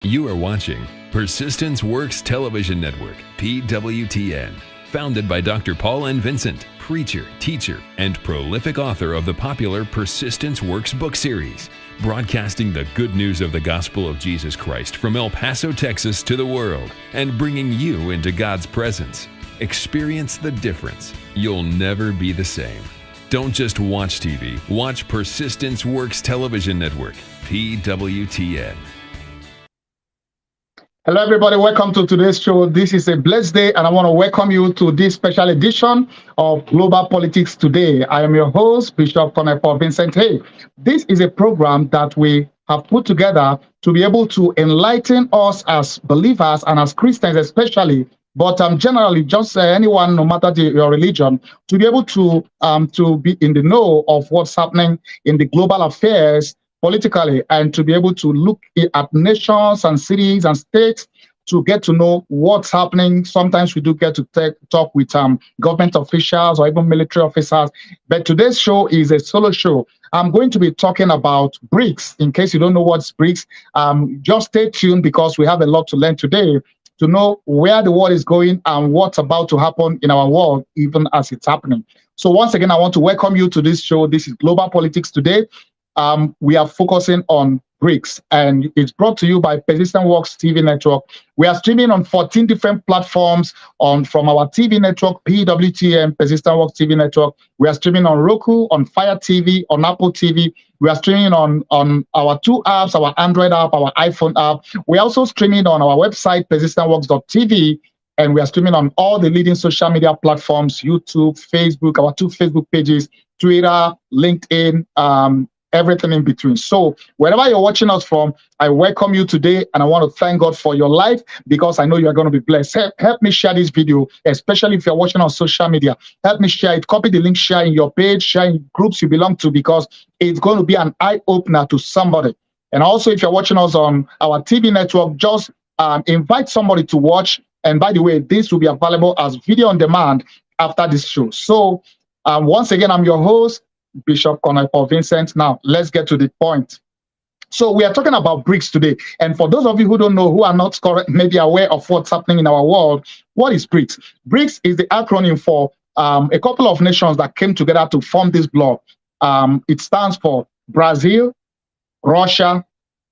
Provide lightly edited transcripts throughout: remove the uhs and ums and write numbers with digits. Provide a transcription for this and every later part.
You are watching Persistence Works Television Network, PWTN, founded by Dr. Paul and Vincent, preacher, teacher, and prolific author of the popular Persistence Works book series, broadcasting the good news of the gospel of Jesus Christ from El Paso, Texas to the world, and bringing you into God's presence. Experience the difference. You'll never be the same. Don't just watch TV, watch Persistence Works Television Network, PWTN. Hello, everybody. Welcome to today's show. This is a blessed day, and I want to welcome you to this special edition of Global Politics Today. I am your host, Bishop Paul Vincent. Hey, this is a program that we have put together to be able to enlighten us as believers and as Christians especially, but generally just anyone, no matter your religion, to be able to be in the know of what's happening in the global affairs politically, and to be able to look at nations and cities and states to get to know what's happening. Sometimes we do get to talk with government officials or even military officers. But today's show is a solo show. I'm going to be talking about Brics. In case you don't know what's Brics, just stay tuned because we have a lot to learn today to know where the world is going and what's about to happen in our world, even as it's happening. So once again, I want to welcome you to this show. This is Global Politics Today. We are focusing on Brics, and it's brought to you by Persistence Works TV Network. We are streaming on 14 different platforms from our TV network, PWTN, Persistence Works TV Network. We are streaming on Roku, on Fire TV, on Apple TV. We are streaming on our two apps, our Android app, our iPhone app. We are also streaming on our website, persistentworks.tv, and we are streaming on all the leading social media platforms, YouTube, Facebook, our two Facebook pages, Twitter, LinkedIn, everything in between. So wherever you're watching us from, I welcome you today, and I want to thank God for your life because I know you are going to be blessed. Help me share this video, especially if you're watching on social media. Help me share it. Copy the link, share in your page, share in groups you belong to, because it's going to be an eye-opener to somebody. And also, if you're watching us on our TV network, just invite somebody to watch. And by the way, this will be available as video on demand after this show. So once again, I'm your host, Bishop Paul Vincent. Now, let's get to the point. So we are talking about Brics today. And for those of you who don't know, who are not maybe aware of what's happening in our world, what is Brics? Brics is the acronym for a couple of nations that came together to form this bloc. It stands for Brazil, Russia,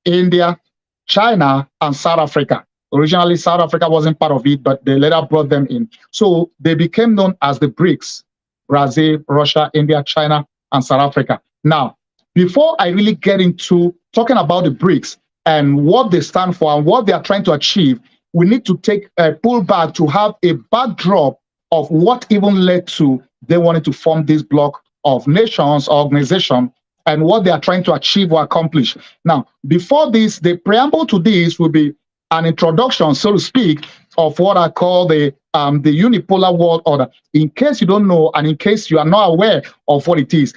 India, China, and South Africa. Originally, South Africa wasn't part of it, but they later brought them in. So they became known as the Brics: Brazil, Russia, India, China, and South Africa. Now, before I really get into talking about the Brics and what they stand for and what they are trying to achieve, we need to take a pull back to have a backdrop of what even led to they wanted to form this bloc of nations, organization, and what they are trying to achieve or accomplish. Now, before this, the preamble to this will be an introduction, so to speak, of what I call the unipolar world order. In case you don't know, and in case you are not aware of what it is,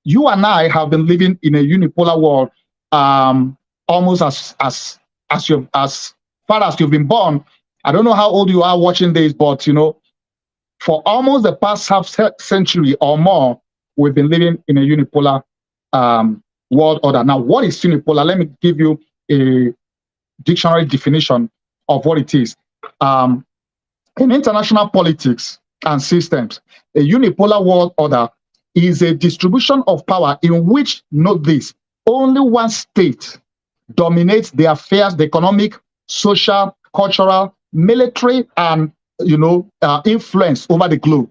you and I have been living in a unipolar world almost as far as you've been born. I don't know how old you are watching this, but you know, for almost the past half century or more, we've been living in a unipolar world order. Now, what is unipolar? Let me give you a dictionary definition of what it is. In international politics and systems, a unipolar world order is a distribution of power in which, note this, only one state dominates the affairs, the economic, social, cultural, military, and influence over the globe.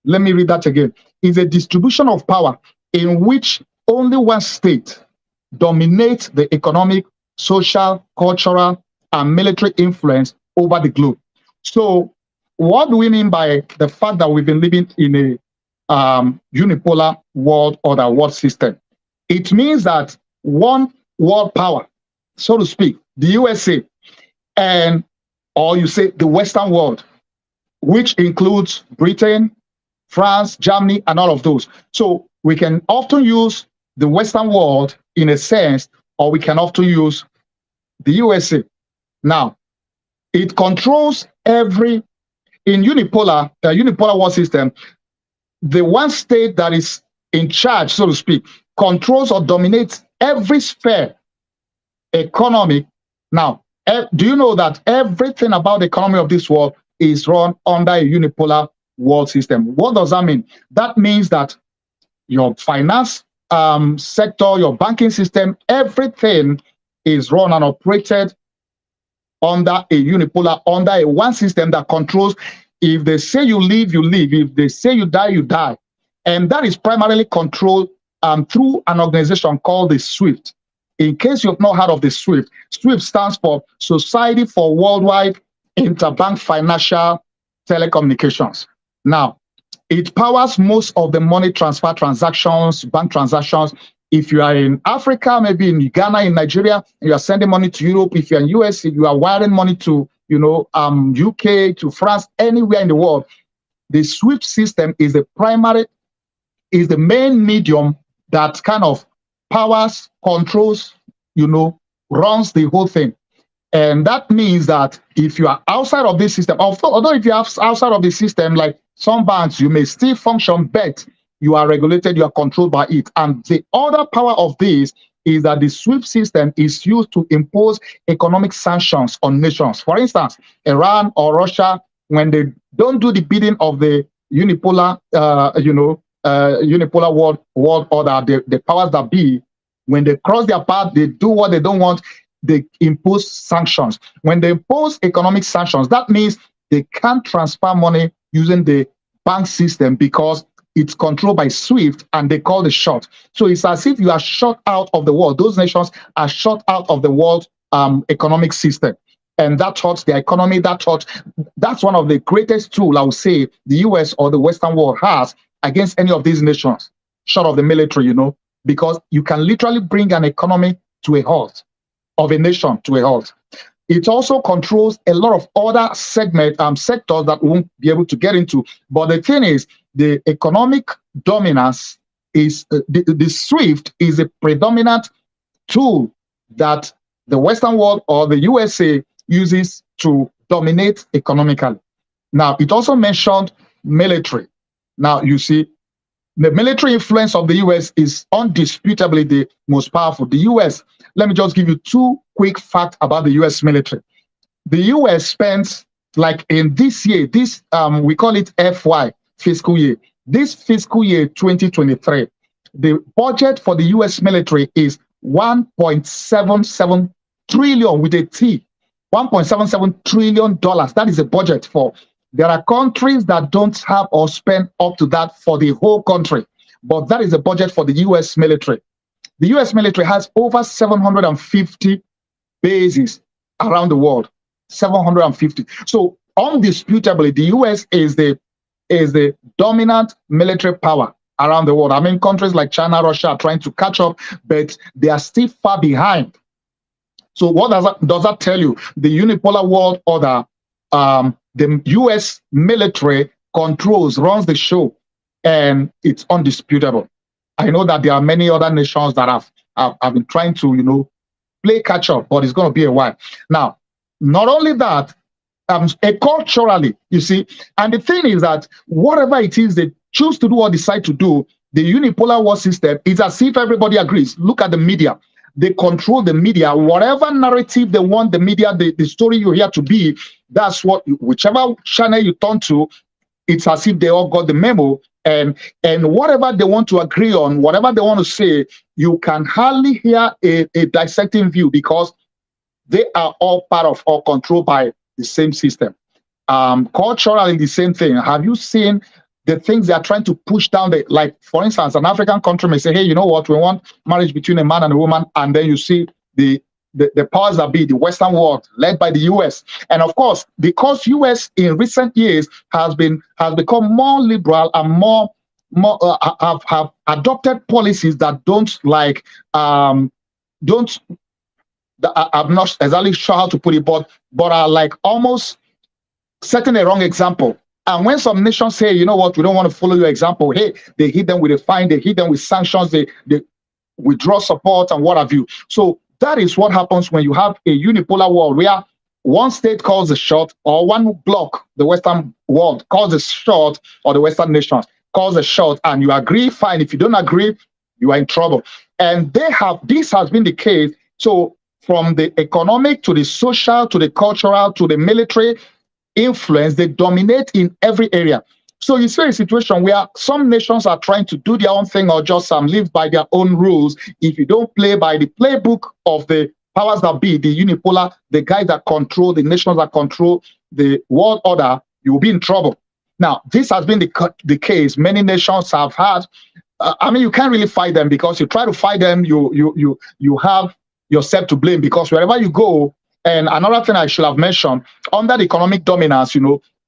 Let me read that again. It's a distribution of power in which only one state dominates the economic, social, cultural, and military influence over the globe. So what do we mean by the fact that we've been living in a unipolar world order, world system? It means that one world power, so to speak, the USA, or you say the Western world, which includes Britain, France, Germany, and all of those. So we can often use the Western world in a sense, or we can often use the USA. Now, it controls in unipolar world system, the one state that is in charge, so to speak, controls or dominates every sphere, economic. Now, Do you know that everything about the economy of this world is run under a unipolar world system? What does that mean? That means that your finance sector, your banking system, everything is run and operated under a unipolar, under a one system that controls. If they say you live, you live. If they say you die, you die. And that is primarily controlled through an organization called the SWIFT. In case you've not heard of the SWIFT, SWIFT stands for Society for Worldwide Interbank Financial Telecommunications. Now, it powers most of the money transfer transactions, bank transactions. If you are in Africa, maybe in Ghana, in Nigeria, and you are sending money to Europe, if you're in US, if you are wiring money to, UK, to France, anywhere in the world, the SWIFT system is the main medium that kind of powers, controls, runs the whole thing. And that means that if you are outside of this system, although if you are outside of the system, like some banks, you may still function, but you are regulated, you are controlled by it. And the other power of this is that the SWIFT system is used to impose economic sanctions on nations. For instance, Iran or Russia, when they don't do the bidding of the unipolar, unipolar world order, the powers that be, when they cross their path, they do what they don't want, they impose sanctions. When they impose economic sanctions, that means they can't transfer money using the bank system because it's controlled by SWIFT and they call the shot. So it's as if you are shut out of the world. Those nations are shut out of the world economic system. And that hurts their economy. That's one of the greatest tools, I would say, the US or the Western world has against any of these nations, short of the military, because you can literally bring an economy to a halt, of a nation to a halt. It also controls a lot of other sectors that we won't be able to get into. But the thing is, the economic dominance is, the SWIFT is a predominant tool that the Western world or the USA uses to dominate economically. Now, it also mentioned military. Now, you see, the military influence of the US is undisputably the most powerful. The US, let me just give you two quick facts about the US military. The US spends, like in this year, we call it FY, fiscal year. This fiscal year 2023, the budget for the US military is $1.77 trillion with a T. $1.77 trillion. That is a budget for. There are countries that don't have or spend up to that for the whole country, but that is a budget for the US military. The US military has over 750 bases around the world. 750. So undisputably, the US is the dominant military power around the world. I mean, countries like China, Russia are trying to catch up, but they are still far behind. So what does that tell you? The unipolar world order, the US military runs the show, and it's undisputable. I know that there are many other nations that have been trying to, play catch up, but it's going to be a while. Now, not only that, culturally, you see, and the thing is that whatever it is they choose to do or decide to do, the unipolar world system is as if everybody agrees. Look at the media. They control the media. Whatever narrative they want the media, the story you hear to be, that's whichever channel you turn to, it's as if they all got the memo. And whatever they want to agree on, whatever they want to say, you can hardly hear a dissecting view because they are all part of or controlled by the same system. Culturally, the same thing. Have you seen the things they are trying to push down? Like, for instance, an African country may say, hey, you know what, we want marriage between a man and a woman. And then you see the powers that be, the Western world, led by the US. And of course, because US in recent years has become more liberal and more have adopted policies that I'm not exactly sure how to put it, but are like almost setting a wrong example. And when some nations say, you know what, we don't want to follow your example, hey, they hit them with a fine, they hit them with sanctions, they withdraw support and what have you. So that is what happens when you have a unipolar world where one state calls the shot, or one bloc, the Western world, calls the shot, or the Western nations calls the shot, and you agree, fine. If you don't agree, you are in trouble. And this has been the case. So from the economic to the social to the cultural to the military influence. They dominate in every area. So you see a situation where some nations are trying to do their own thing or just live by their own rules. If you don't play by the playbook of the powers that be, the unipolar, the guys that control, the nations that control the world order, you will be in trouble. Now, this has been the case. Many nations have had. I mean, you can't really fight them, because you try to fight them, you have yourself to blame, because wherever you go. And another thing I should have mentioned, under the economic dominance,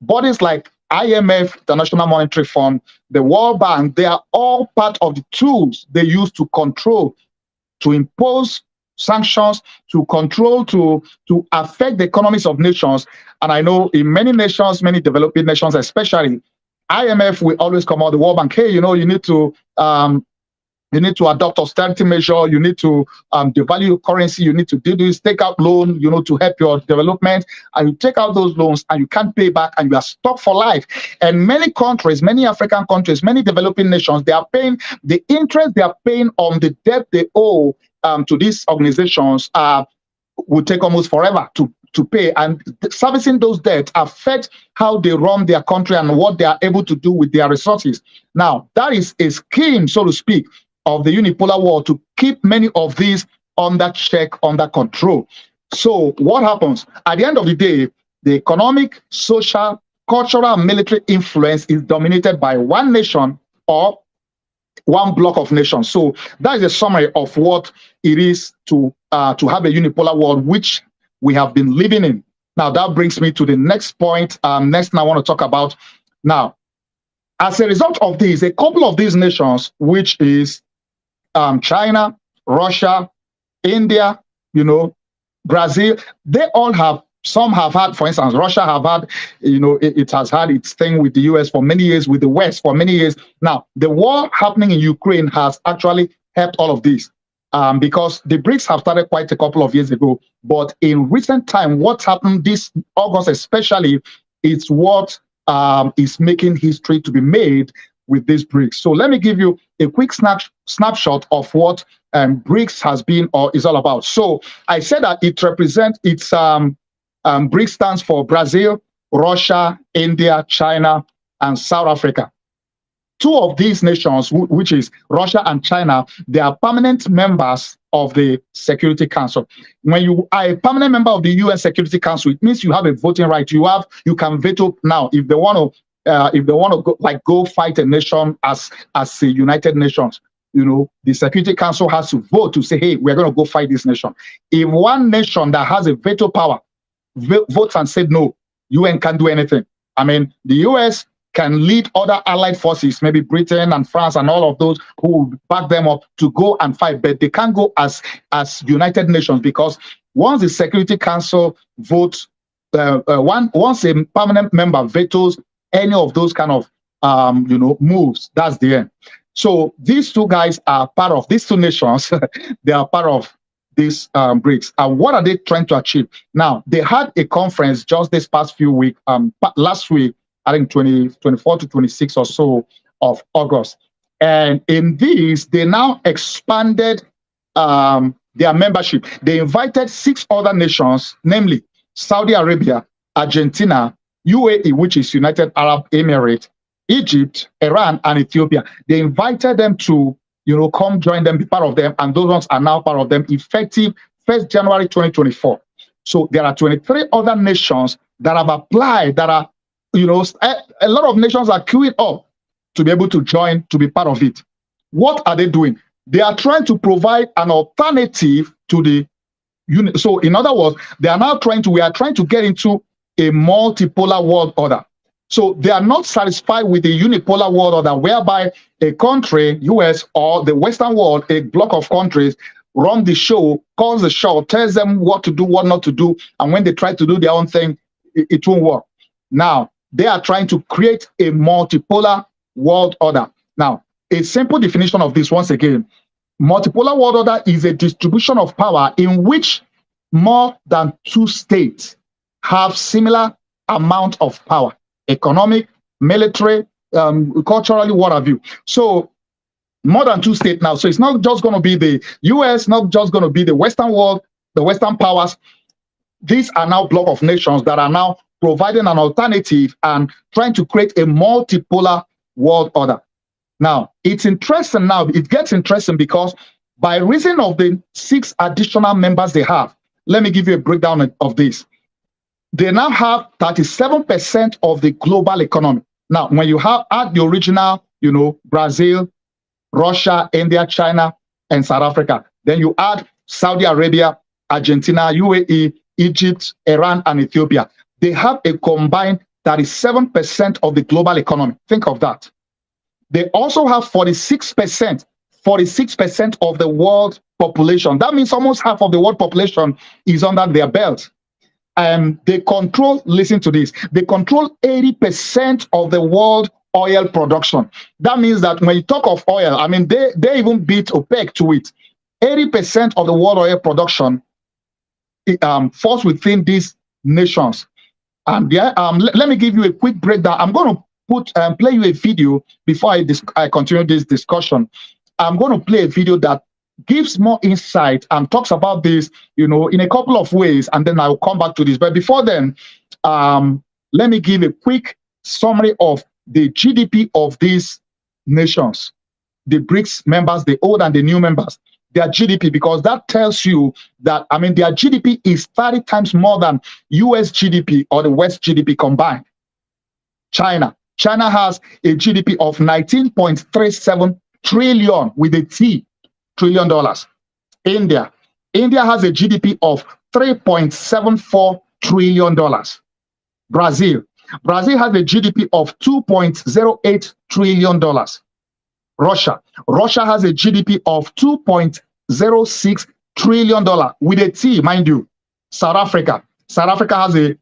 bodies like IMF, the International Monetary Fund, the World Bank, they are all part of the tools they use to control, to impose sanctions, to control, to affect the economies of nations. And I know in many nations, many developing nations especially, IMF will always come out, the World Bank, hey, you need to adopt austerity measure, you need to devalue currency, you need to do this, take out loan, to help your development, and you take out those loans and you can't pay back and you are stuck for life. And many countries, many African countries, many developing nations, they are paying the interest they are paying on the debt they owe to these organizations will take almost forever to pay, and servicing those debts affect how they run their country and what they are able to do with their resources. Now, that is a scheme, so to speak, of the unipolar world to keep many of these under check, under control. So what happens? At the end of the day, the economic, social, cultural, and military influence is dominated by one nation or one block of nations. So that is a summary of what it is to have a unipolar world, which we have been living in. Now, that brings me to the next point. Next thing I want to talk about. Now, as a result of this, a couple of these nations, which is China, Russia, India, Brazil, they all have, some have had, for instance, Russia have had, it has had its thing with the US for many years, with the West for many years. Now, the war happening in Ukraine has actually helped all of this. Because the Brics have started quite a couple of years ago, but in recent time, what's happened this August especially is what is making history to be made with these Brics. So let me give you a quick snapshot of what Brics has been or is all about. So I said that it represents, Brics stands for Brazil, Russia, India, China, and South Africa. Two of these nations, which is Russia and China, they are permanent members of the Security Council. When you are a permanent member of the UN Security Council, it means you have a voting right. You can veto now if they want to go fight a nation as a United Nations. The Security Council has to vote to say, hey, we're going to go fight this nation. If one nation that has a veto power votes and said no, UN can't do anything. I mean, the US can lead other allied forces, maybe Britain and France and all of those who will back them up to go and fight, but they can't go as United Nations, because once the Security Council votes, once a permanent member vetoes any of those kind of moves, that's the end. So these two guys are part of these two nations. They are part of these Brics. And what are they trying to achieve? Now, they had a conference just this past few weeks, last week, I think 24 to 26 or so of August. And in these, they now expanded their membership. They invited 6 other nations, namely Saudi Arabia, Argentina, UAE, which is United Arab Emirates, Egypt, Iran, and Ethiopia. They invited them to, come join them, be part of them, and those ones are now part of them, effective 1st January 2024. So there are 23 other nations that have applied, that are, a lot of nations are queuing up to be able to join, to be part of it. What are they doing? They are trying to provide an alternative to the unit. So in other words, we are trying to get into a multipolar world order. So they are not satisfied with the unipolar world order, whereby a country, US or the Western world, a block of countries, run the show, calls the show, tells them what to do, what not to do, and when they try to do their own thing, it won't work. Now, they are trying to create a multipolar world order. Now, a simple definition of this, once again, multipolar world order is a distribution of power in which more than 2 states have similar amount of power, economic, military, culturally, what have you. So more than 2 states now. So it's not just going to be the US, not just going to be the Western world, the Western powers, these are now block of nations that are now providing an alternative and trying to create a multipolar world order. Now, it's interesting now, it gets interesting because by reason of the 6 additional members they have, let me give you a breakdown of this. They now have 37% of the global economy. Now, when you add the original, Brazil, Russia, India, China, and South Africa, then you add Saudi Arabia, Argentina, UAE, Egypt, Iran, and Ethiopia. They have a combined 37% of the global economy. Think of that. They also have 46% of the world population. That means almost half of the world population is under their belt. And they control, listen to this, they control 80% of the world oil production. That means that when you talk of oil, I mean, they even beat OPEC to it. 80% of the world oil production falls within these nations. And let me give you a quick breakdown. I'm going to play you a video before I continue this discussion. I'm going to play a video that gives more insight and talks about this, in a couple of ways, and then I'll come back to this. But before then, let me give a quick summary of the GDP of these nations, the BRICS members, the old and the new members, their GDP, because that tells you that, I mean, their GDP is 30 times more than US GDP or the West GDP combined. China has a GDP of 19.37 trillion with a T, trillion dollars. India has a GDP of $3.74 trillion. Brazil has a GDP of $2.08 trillion. Russia has a GDP of $2.06 trillion with a T, mind you. South Africa has a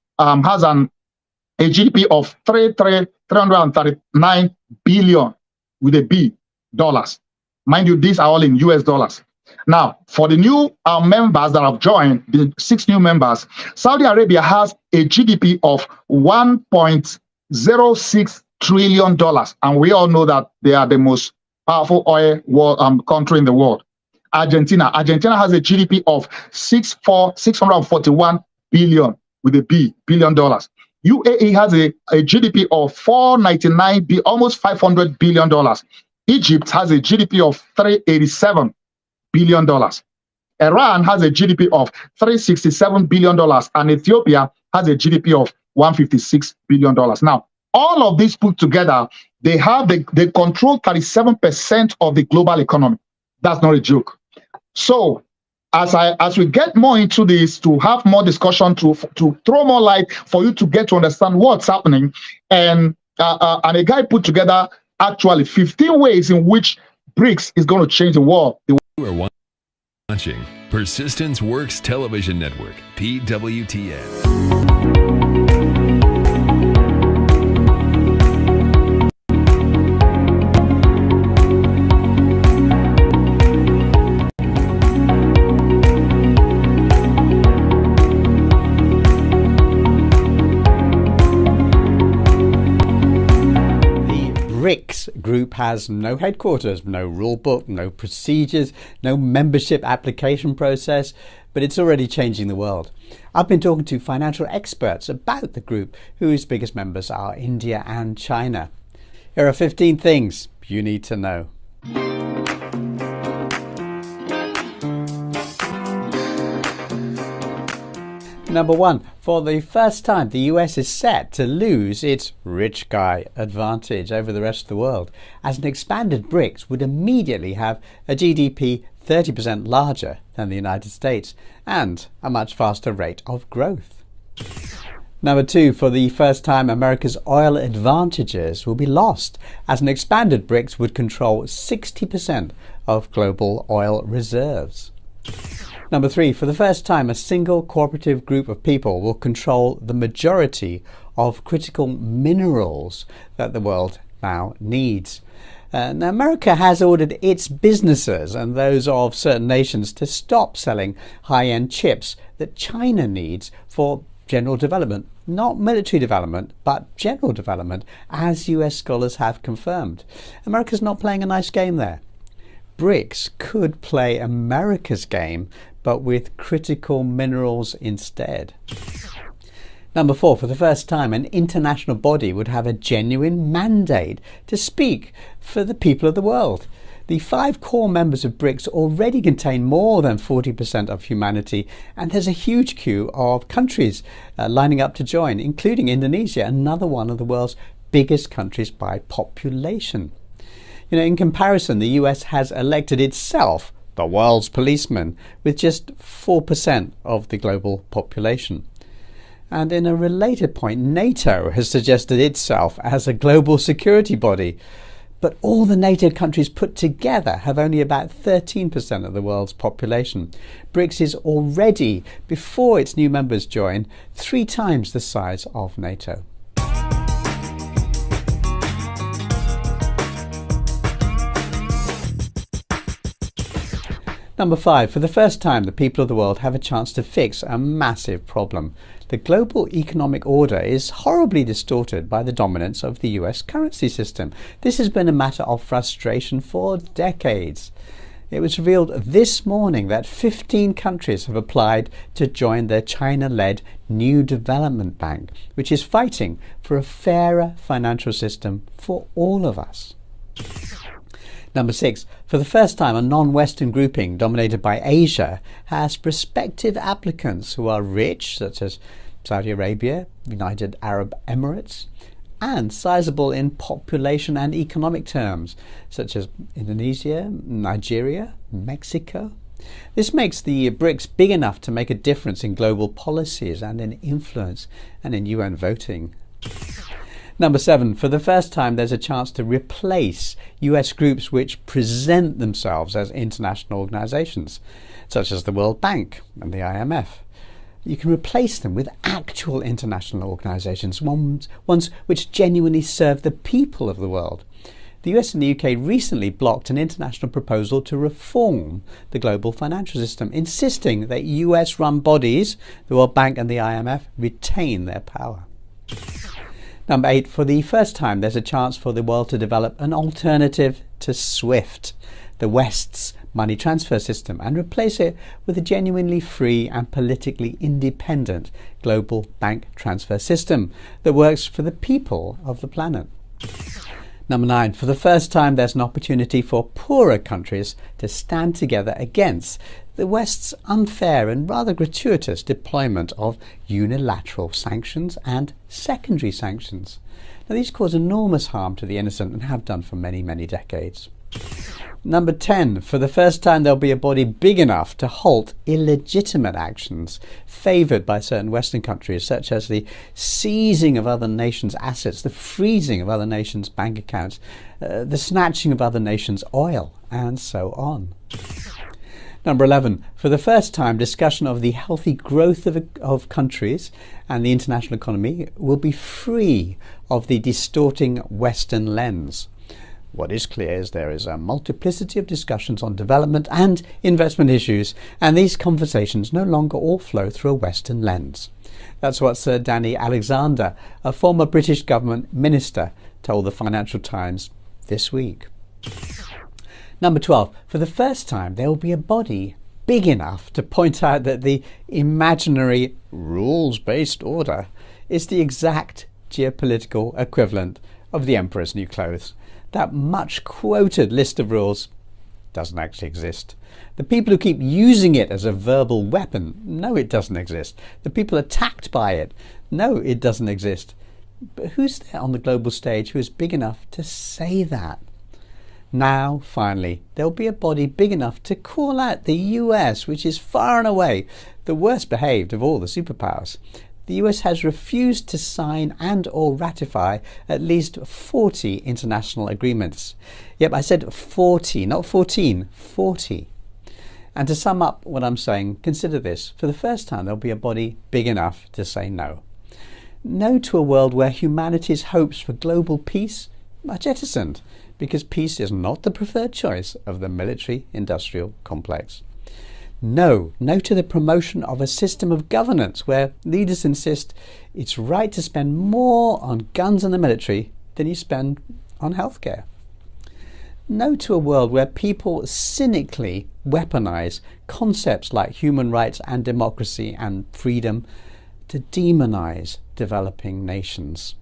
GDP of 339 billion with a B dollars. Mind you, these are all in US dollars. Now, for the new members that have joined, the 6 new members, Saudi Arabia has a GDP of $1.06 trillion. And we all know that they are the most powerful oil country in the world. Argentina has a GDP of $641 billion with a B, billion dollars. UAE has a GDP of $499 almost $500 billion. Egypt has a GDP of $387 billion. Iran has a GDP of $367 billion, and Ethiopia has a GDP of $156 billion. Now, all of these put together, they control 37% of the global economy. That's not a joke. So, as we get more into this, to have more discussion, to throw more light for you to get to understand what's happening, and a guy put together actually 15 ways in which BRICS is going to change the world. You are watching Persistence Works Television Network, PWTN. Brics group has no headquarters, no rule book, no procedures, no membership application process, but it's already changing the world. I've been talking to financial experts about the group, whose biggest members are India and China. Here are 15 things you need to know. Number 1, for the first time, the US is set to lose its rich guy advantage over the rest of the world, as an expanded BRICS would immediately have a GDP 30% larger than the United States and a much faster rate of growth. Number 2, for the first time, America's oil advantages will be lost, as an expanded BRICS would control 60% of global oil reserves. Number 3, for the first time, a single cooperative group of people will control the majority of critical minerals that the world now needs. Now, America has ordered its businesses and those of certain nations to stop selling high-end chips that China needs for general development, not military development, but general development, as US scholars have confirmed. America's not playing a nice game there. BRICS could play America's game, but with critical minerals instead. Number 4, for the first time, an international body would have a genuine mandate to speak for the people of the world. The 5 core members of Brics already contain more than 40% of humanity, and there's a huge queue of countries lining up to join, including Indonesia, another one of the world's biggest countries by population. In comparison, the US has elected itself the world's policeman with just 4% of the global population. And in a related point, NATO has suggested itself as a global security body. But all the NATO countries put together have only about 13% of the world's population. Brics is already, before its new members join, 3 times the size of NATO. Number 5, for the first time, the people of the world have a chance to fix a massive problem. The global economic order is horribly distorted by the dominance of the US currency system. This has been a matter of frustration for decades. It was revealed this morning that 15 countries have applied to join the China-led New Development Bank, which is fighting for a fairer financial system for all of us. Number 6, for the first time, a non-Western grouping dominated by Asia has prospective applicants who are rich, such as Saudi Arabia, United Arab Emirates, and sizable in population and economic terms, such as Indonesia, Nigeria, Mexico. This makes the Brics big enough to make a difference in global policies and in influence and in UN voting. Number 7, for the first time there's a chance to replace US groups which present themselves as international organisations, such as the World Bank and the IMF. You can replace them with actual international organisations, ones which genuinely serve the people of the world. The US and the UK recently blocked an international proposal to reform the global financial system, insisting that US-run bodies, the World Bank and the IMF, retain their power. Number 8, for the first time there's a chance for the world to develop an alternative to SWIFT, the West's money transfer system, and replace it with a genuinely free and politically independent global bank transfer system that works for the people of the planet. Number 9, for the first time there's an opportunity for poorer countries to stand together against the West's unfair and rather gratuitous deployment of unilateral sanctions and secondary sanctions. Now, these cause enormous harm to the innocent and have done for many, many decades. Number 10, for the first time there'll be a body big enough to halt illegitimate actions favoured by certain Western countries, such as the seizing of other nations' assets, the freezing of other nations' bank accounts, the snatching of other nations' oil, and so on. Number 11, for the first time, discussion of the healthy growth of countries and the international economy will be free of the distorting Western lens. What is clear is there is a multiplicity of discussions on development and investment issues, and these conversations no longer all flow through a Western lens. That's what Sir Danny Alexander, a former British government minister, told the Financial Times this week. Number 12, for the first time there will be a body big enough to point out that the imaginary rules-based order is the exact geopolitical equivalent of the emperor's new clothes. That much-quoted list of rules doesn't actually exist. The people who keep using it as a verbal weapon, no, it doesn't exist. The people attacked by it, no, it doesn't exist. But who's there on the global stage who is big enough to say that? Now, finally, there'll be a body big enough to call out the US, which is far and away the worst behaved of all the superpowers. The US has refused to sign and or ratify at least 40 international agreements. Yep, I said 40, not 14, 40. And to sum up what I'm saying, consider this. For the first time, there'll be a body big enough to say no. No to a world where humanity's hopes for global peace are jettisoned, because peace is not the preferred choice of the military-industrial complex. No to the promotion of a system of governance where leaders insist it's right to spend more on guns and the military than you spend on healthcare. No to a world where people cynically weaponize concepts like human rights and democracy and freedom to demonize developing nations.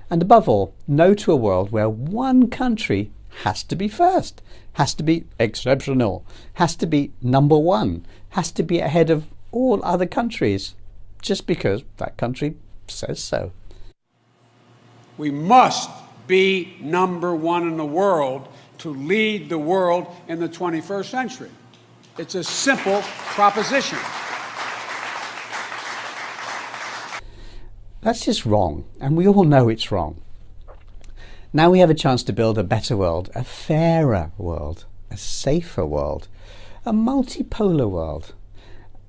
And above all, no to a world where one country has to be first, has to be exceptional, has to be number one, has to be ahead of all other countries, just because that country says so. We must be number one in the world to lead the world in the 21st century. It's a simple proposition. That's just wrong, and we all know it's wrong. Now we have a chance to build a better world, a fairer world, a safer world, a multipolar world.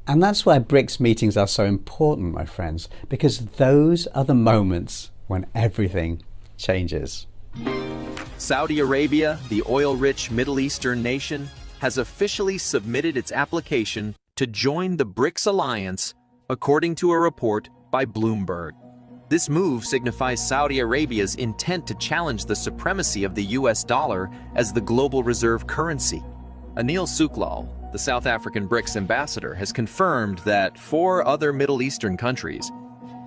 And that's why Brics meetings are so important, my friends, because those are the moments when everything changes. Saudi Arabia, the oil-rich Middle Eastern nation, has officially submitted its application to join the Brics alliance, according to a report by Bloomberg. This move signifies Saudi Arabia's intent to challenge the supremacy of the US dollar as the global reserve currency. Anil Suklal, the South African Brics ambassador, has confirmed that 4 other Middle Eastern countries,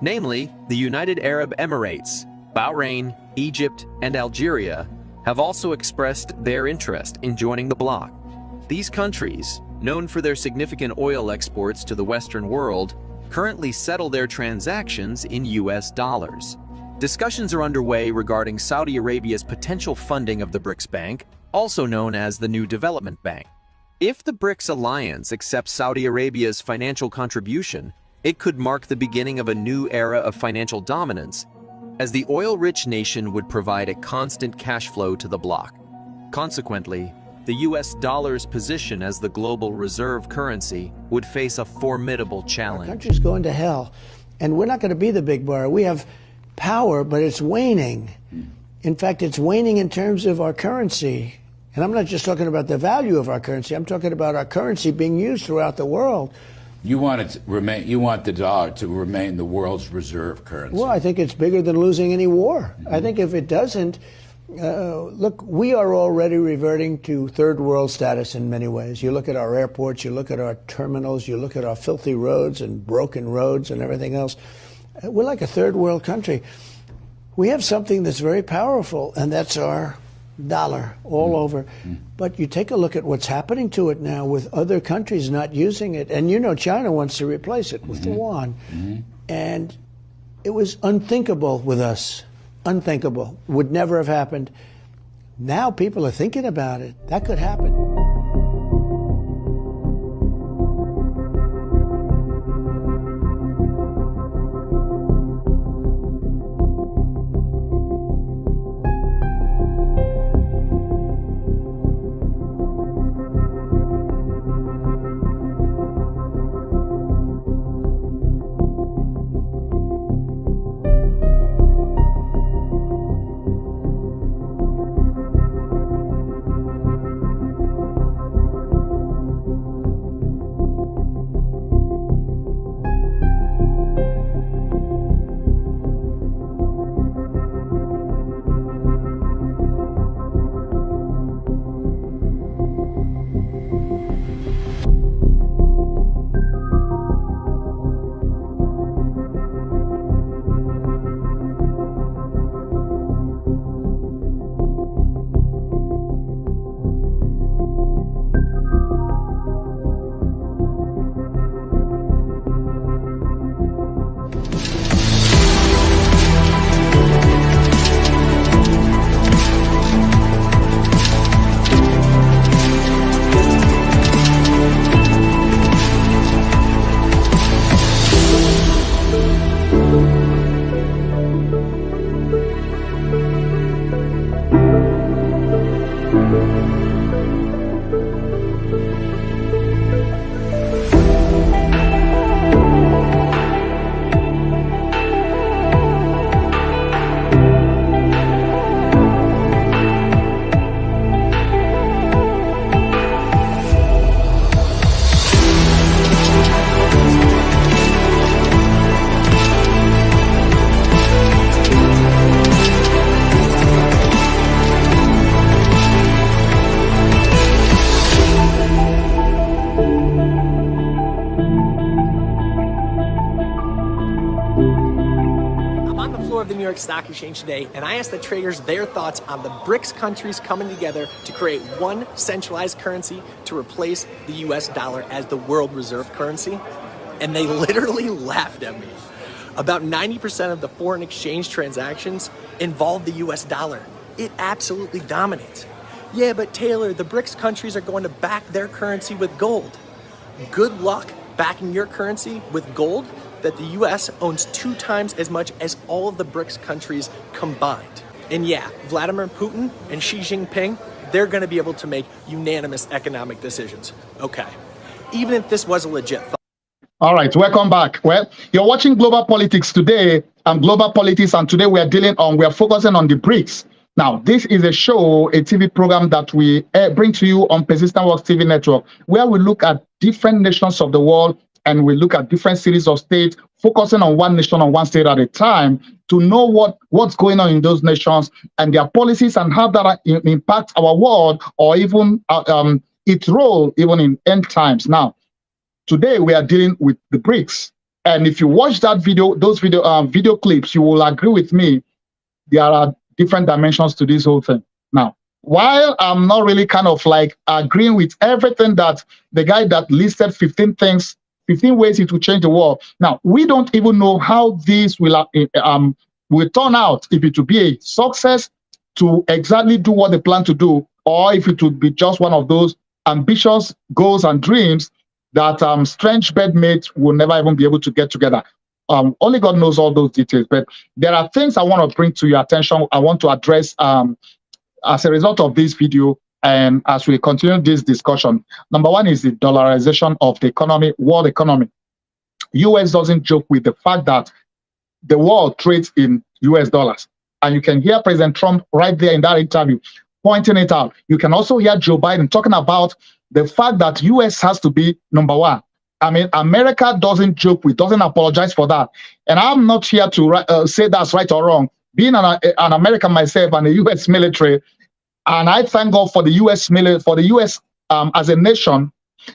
namely the United Arab Emirates, Bahrain, Egypt, and Algeria, have also expressed their interest in joining the bloc. These countries, known for their significant oil exports to the Western world, currently settle their transactions in US dollars. Discussions are underway regarding Saudi Arabia's potential funding of the Brics Bank, also known as the New Development Bank. If the Brics alliance accepts Saudi Arabia's financial contribution, it could mark the beginning of a new era of financial dominance, as the oil-rich nation would provide a constant cash flow to the bloc. Consequently, the US dollar's position as the global reserve currency would face a formidable challenge. Our country's going to hell, and we're not going to be the big bar. We have power, but it's waning. In fact, it's waning in terms of our currency. And I'm not just talking about the value of our currency. I'm talking about our currency being used throughout the world. You want it to remain. You want the dollar to remain the world's reserve currency. Well, I think it's bigger than losing any war. I think if it doesn't, look, we are already reverting to third world status in many ways. You look at our airports, you look at our terminals, you look at our filthy roads and broken roads and everything else. We're like a third world country. We have something that's very powerful, and that's our dollar all over. But you take a look at what's happening to it now with other countries not using it. And you know China wants to replace it with the yuan. And it was unthinkable with us. Unthinkable. Would never have happened. Now people are thinking about it. That could happen. floor of the New York Stock Exchange today, and I asked the traders their thoughts on the Brics countries coming together to create one centralized currency to replace the US dollar as the world reserve currency. And they literally laughed at me. About 90% of the foreign exchange transactions involve the US dollar. It absolutely dominates. Yeah, but Taylor, the Brics countries are going to back their currency with gold. Good luck backing your currency with gold that the US owns 2 times as much as all of the Brics countries combined. And yeah, Vladimir Putin and Xi Jinping, they're going to be able to make unanimous economic decisions. Okay, even if this was a legit thought. All right, welcome back. Well, you're watching Global Politics today, Global Politics, and today we are focusing on the BRICS. Now, this is a show, a TV program that we bring to you on Persistent Works TV network, where we look at different nations of the world and we look at different cities of states, focusing on one nation or one state at a time to know what's going on in those nations and their policies and how that impacts our world or even its role even in end times. Now, today we are dealing with the BRICS, and if you watch that video, those video clips, you will agree with me. There are different dimensions to this whole thing. Now, while I'm not really kind of like agreeing with everything that the guy that listed 15 ways it will change the world. Now, we don't even know how this will turn out, if it will be a success to exactly do what they plan to do, or if it would be just one of those ambitious goals and dreams that strange bedmates will never even be able to get together. Only God knows all those details, but there are things I want to bring to your attention. I want to address as a result of this video, and as we continue this discussion. Number one is the dollarization of the economy, world economy. US doesn't joke with the fact that the world trades in US dollars. And you can hear President Trump right there in that interview pointing it out. You can also hear Joe Biden talking about the fact that US has to be number one. I mean, America doesn't joke with, doesn't apologize for that. And I'm not here to say that's right or wrong. Being an American myself and the US military, and I thank God for the US military, for the US as a nation.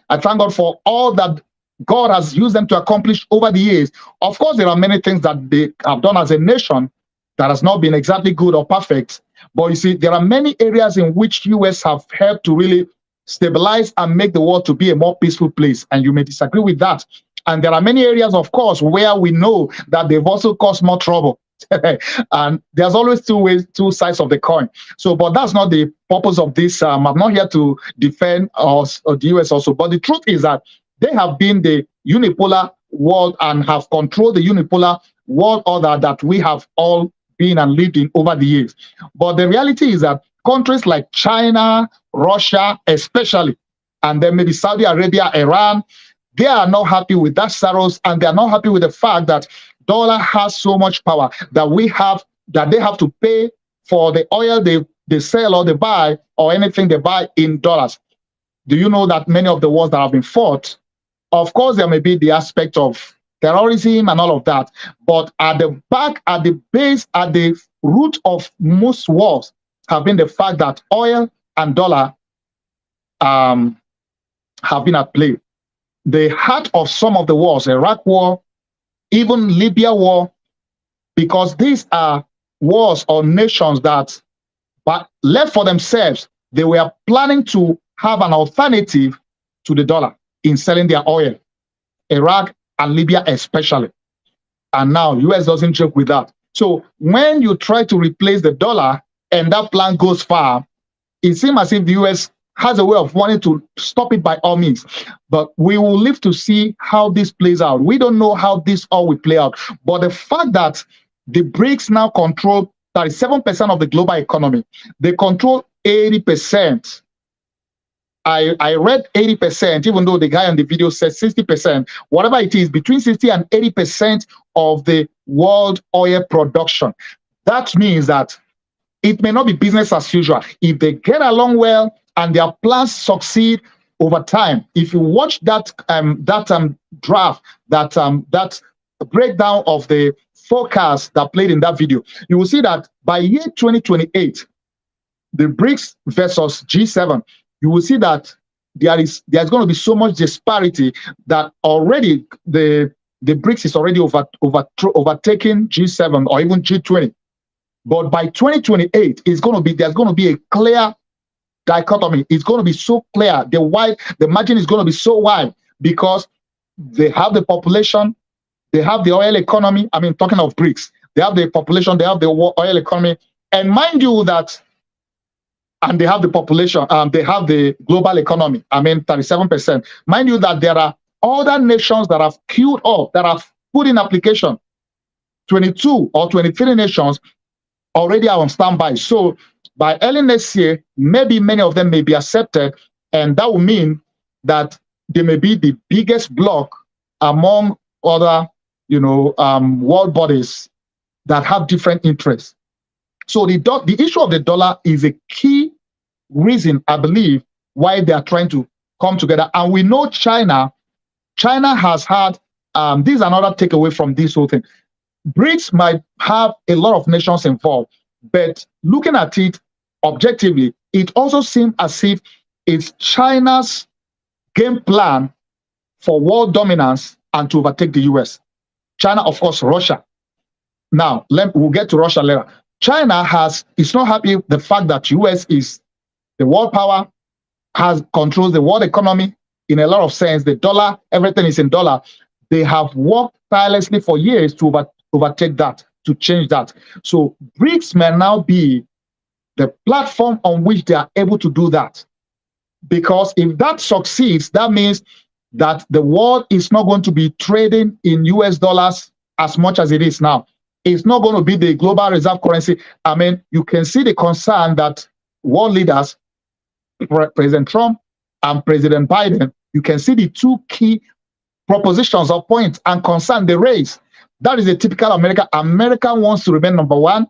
I thank God for all that God has used them to accomplish over the years. Of course, there are many things that they have done as a nation that has not been exactly good or perfect. But you see, there are many areas in which US have helped to really stabilize and make the world to be a more peaceful place. And you may disagree with that. And there are many areas, of course, where we know that they've also caused more trouble. And there's always two sides of the coin. So, but that's not the purpose of this. I'm not here to defend us or the US also. But the truth is that they have been the unipolar world and have controlled the unipolar world order that we have all been and lived in over the years. But the reality is that countries like China, Russia, especially, and then maybe Saudi Arabia, Iran, they are not happy with that status, and they are not happy with the fact that dollar has so much power that they have to pay for the oil they sell or they buy or anything they buy in dollars. Do you know that many of the wars that have been fought, of course, there may be the aspect of terrorism and all of that, but at the back, at the base, at the root of most wars have been the fact that oil and dollar have been at play. The heart of some of the wars, Iraq war, even Libya war, because these are wars or nations that, but left for themselves, they were planning to have an alternative to the dollar in selling their oil. Iraq and Libya especially. And now US doesn't joke with that. So when you try to replace the dollar and that plan goes far, it seems as if the US has a way of wanting to stop it by all means. But we will live to see how this plays out. We don't know how this all will play out. But the fact that the BRICS now control 37% of the global economy, they control 80%. I read 80%, even though the guy on the video says 60%, whatever it is, between 60 and 80% of the world oil production. That means that it may not be business as usual. If they get along well and their plans succeed over time, if you watch that draft, that breakdown of the forecast that played in that video, you will see that by year 2028, the BRICS versus G7, you will see that there's going to be so much disparity that already the the BRICS is already overtaking G7 or even G20. But by 2028, there's going to be a clear dichotomy. It's going to be so clear. The margin is going to be so wide because they have the population, they have the oil economy. I mean, talking of BRICS, they have the population, they have the oil economy. And mind you that, and they have the population, they have the global economy. I mean, 37%. Mind you that there are other nations that have queued up, that have put in application. 22 or 23 nations already are on standby. So by early next year, maybe many of them may be accepted, and that will mean that they may be the biggest bloc among other, world bodies that have different interests. So the issue of the dollar is a key reason, I believe, why they are trying to come together. And we know China has had, this is another takeaway from this whole thing. BRICS might have a lot of nations involved, but looking at it objectively, it also seems as if it's China's game plan for world dominance and to overtake the US. China, of course, Russia. Now, we'll get to Russia later. China is not happy with the fact that US is the world power, controls the world economy in a lot of sense. The dollar, everything is in dollar. They have worked tirelessly for years to overtake that, to change that. So BRICS may now be the platform on which they are able to do that. Because if that succeeds, that means that the world is not going to be trading in US dollars as much as it is now. It's not going to be the global reserve currency. I mean, you can see the concern that world leaders, President Trump and President Biden, you can see the two key propositions or points and concern they raise. That is a typical America. America wants to remain number one.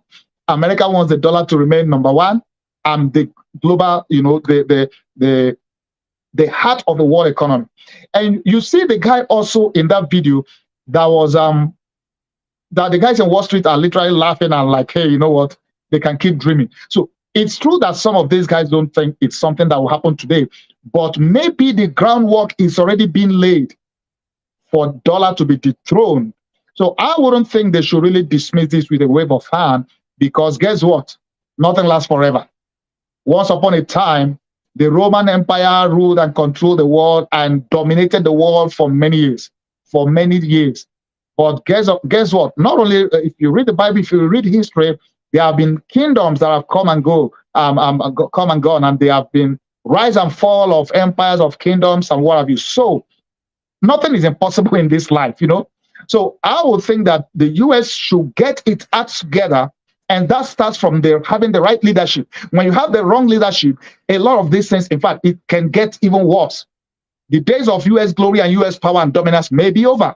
America wants the dollar to remain number one. And the global, the heart of the world economy. And you see the guy also in that video that was that the guys in Wall Street are literally laughing and like, hey, you know what? They can keep dreaming. So it's true that some of these guys don't think it's something that will happen today, but maybe the groundwork is already being laid for dollar to be dethroned. So I wouldn't think they should really dismiss this with a wave of hand, because guess what? Nothing lasts forever. Once upon a time, the Roman Empire ruled and controlled the world and dominated the world for many years. But guess what? Not only if you read the Bible, if you read history, there have been kingdoms that have come and gone, and there have been rise and fall of empires, of kingdoms, and what have you. So nothing is impossible in this life, So I would think that the US should get its act together, and that starts from having the right leadership. When you have the wrong leadership, a lot of these things, in fact, it can get even worse. The days of US glory and US power and dominance may be over.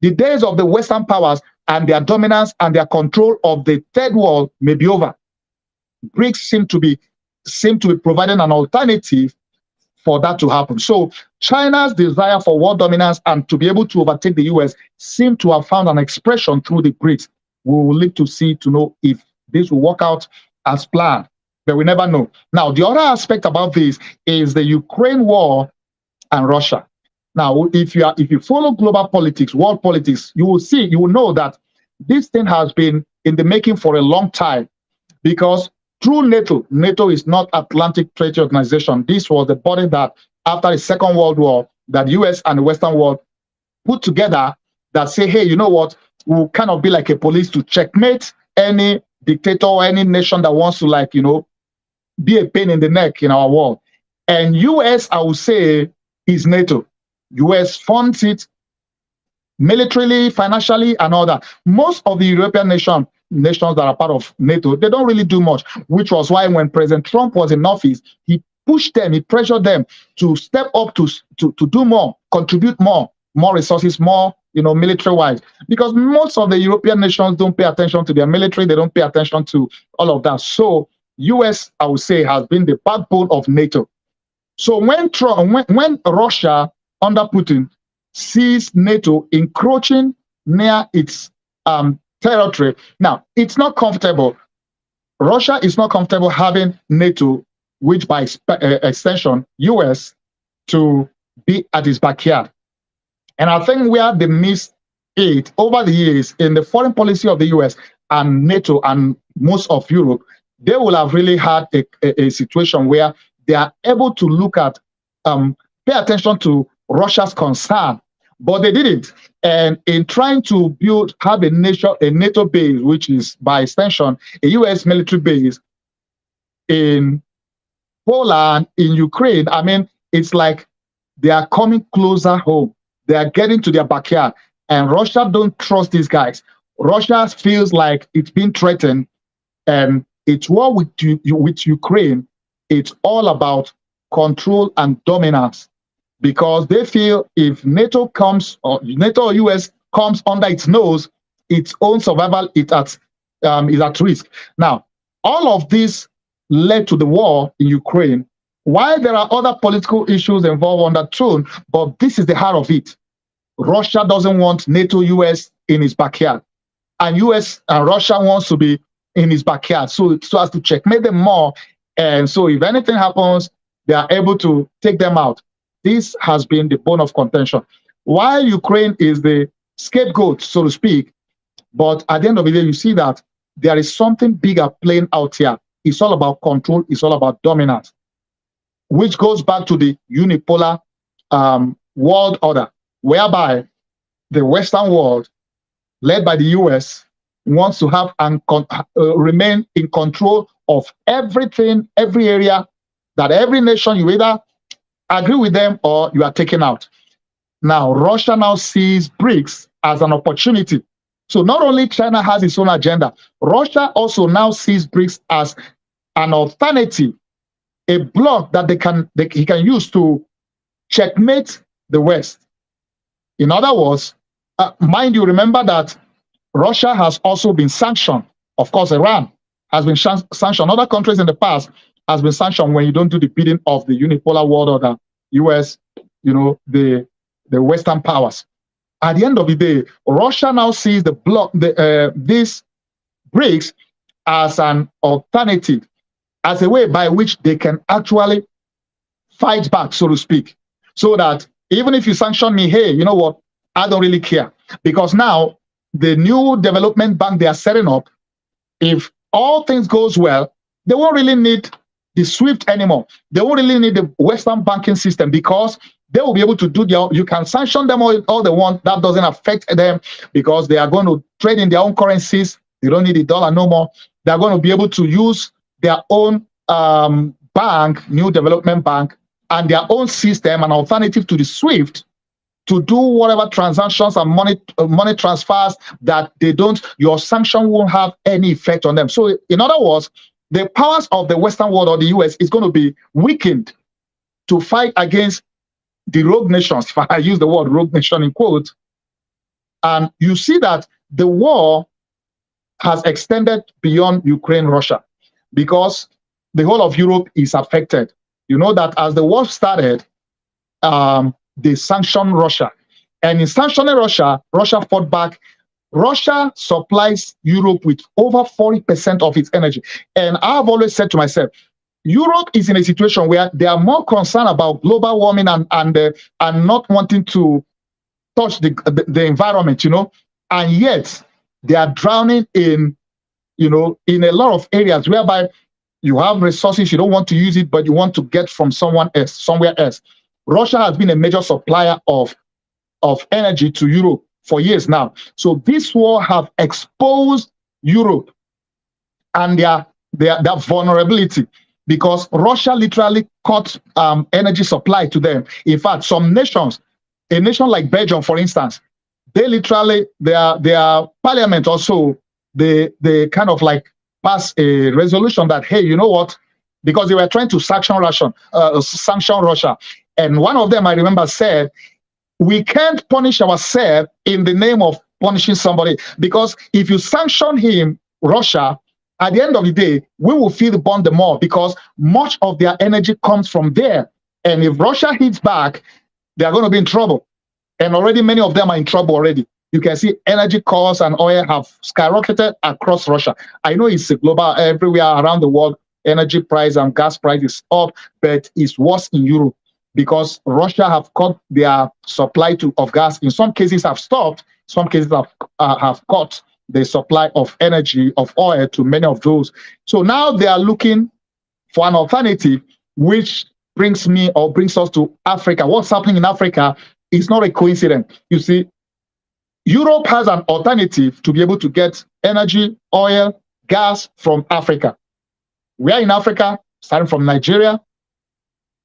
The days of the Western powers and their dominance and their control of the third world may be over. BRICS seem to be providing an alternative for that to happen. So China's desire for world dominance and to be able to overtake the US seem to have found an expression through the BRICS. We will live to see to know if this will work out as planned, but we never know. Now, the other aspect about this is the Ukraine war and Russia. Now, if you follow global politics, world politics, you will know that this thing has been in the making for a long time, because through NATO is not Atlantic Treaty Organization. This was the body that, after the Second World War, that US and the Western world put together that say, hey, you know what, we'll kind of be like a police to checkmate any dictator or any nation that wants to be a pain in the neck in our world. And US, I would say, is NATO. US funds it militarily, financially, and all that. Most of the European nations that are part of NATO, they don't really do much, which was why when President Trump was in office, he pushed them, he pressured them to step up to do more, contribute more resources, more, military-wise. Because most of the European nations don't pay attention to their military, they don't pay attention to all of that. So US, I would say, has been the backbone of NATO. So when Russia under Putin sees NATO encroaching near its territory, now it's not comfortable. Russia is not comfortable having NATO, which by extension US, to be at its backyard. And I think where they miss it over the years in the foreign policy of the US and NATO and most of Europe, they will have really had a situation where they are able to look at, pay attention to Russia's concern, but they didn't. And in trying to have a NATO base, which is by extension a US military base in Poland, in Ukraine, I mean, it's like they are coming closer home. They are getting to their backyard. And Russia don't trust these guys. Russia feels like it's been threatened, and it's war with Ukraine. It's all about control and dominance, because they feel if NATO comes, or NATO or US comes under its nose, its own survival is at risk. Now, all of this led to the war in Ukraine. While there are other political issues involved on that throne, but this is the heart of it. Russia doesn't want NATO, US in its backyard, and US and Russia wants to be in his backyard, so as to checkmate them more. And so if anything happens, they are able to take them out. This has been the bone of contention. While Ukraine is the scapegoat, so to speak, but at the end of the day, you see that there is something bigger playing out here. It's all about control. It's all about dominance, which goes back to the unipolar world order, whereby the Western world, led by the US, wants to have and remain in control of everything, every area, that every nation, you either agree with them or you are taken out. Now, Russia now sees Brics as an opportunity. So not only China has its own agenda, Russia also now sees Brics as an alternative, a bloc that he can use to checkmate the West. In other words, mind you, remember that Russia has also been sanctioned. Of course, Iran has been sanctioned. Other countries in the past has been sanctioned when you don't do the bidding of the unipolar world order, US, the Western powers. At the end of the day, Russia now sees the bloc, these Brics as an alternative, as a way by which they can actually fight back, so to speak. So that even if you sanction me, hey, you know what? I don't really care. Because now the new development bank they are setting up, if all things goes well, they won't really need the SWIFT anymore. They won't really need the Western banking system, because they will be able to do you can sanction them all they want. That doesn't affect them, because they are going to trade in their own currencies. They don't need the dollar no more. They are going to be able to use their own bank, new development bank, and their own system, an alternative to the SWIFT, to do whatever transactions and money transfers that your sanction won't have any effect on them. So in other words, the powers of the Western world or the US is going to be weakened to fight against the rogue nations, if I use the word rogue nation in quotes. And you see that the war has extended beyond Ukraine, Russia, because the whole of Europe is affected. You know that as the war started, they sanctioned Russia. And in sanctioning Russia, Russia fought back. Russia supplies Europe with over 40% of its energy. And I've always said to myself, Europe is in a situation where they are more concerned about global warming and not wanting to touch the environment, and yet they are drowning in a lot of areas whereby you have resources, you don't want to use it, but you want to get from somewhere else. Russia has been a major supplier of energy to Europe for years now. So this war have exposed Europe and their vulnerability, because Russia literally cut energy supply to them. In fact, some nations, a nation like Belgium, for instance, they literally, their parliament also, they kind of like pass a resolution that, hey, you know what? Because they were trying to sanction Russia. And one of them, I remember, said, we can't punish ourselves in the name of punishing somebody, because if you sanction him, Russia, at the end of the day, we will feel the burn the more, because much of their energy comes from there. And if Russia hits back, they are going to be in trouble. And already many of them are in trouble already. You can see energy costs and oil have skyrocketed across Russia. I know it's a global, everywhere around the world, energy price and gas price is up, but it's worse in Europe, because Russia have cut their supply of gas. In some cases have stopped. Some cases have cut the supply of energy, of oil to many of those. So now they are looking for an alternative, which brings us to Africa. What's happening in Africa is not a coincidence. You see, Europe has an alternative to be able to get energy, oil, gas from Africa. We are in Africa, starting from Nigeria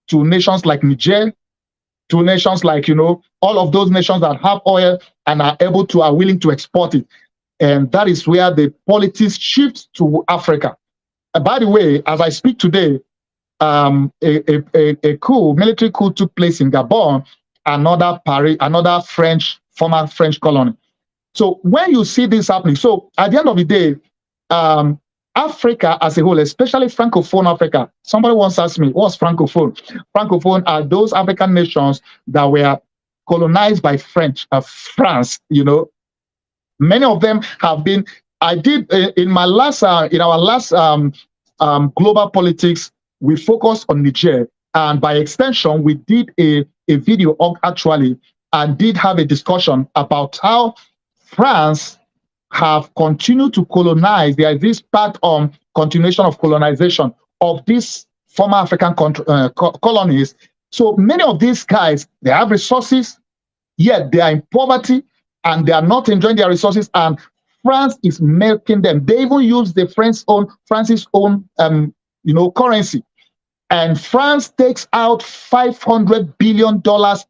to nations like Niger, to nations like, all of those nations that have oil and are willing to export it. And that is where the politics shifts to Africa. By the way, as I speak today, a military coup took place in Gabon, another former French colony. So when you see this happening, so at the end of the day, Africa as a whole, especially Francophone Africa, somebody once asked me, what's Francophone? Francophone are those African nations that were colonized by France, Many of them have been, I did in our last global politics, we focused on Niger. And by extension, we did a video actually, and did have a discussion about how France have continued to colonize. There is this part on continuation of colonization of these former African colonies. So many of these guys, they have resources, yet they are in poverty and they are not enjoying their resources, and France is milking them. They even use the France's own currency. And France takes out $500 billion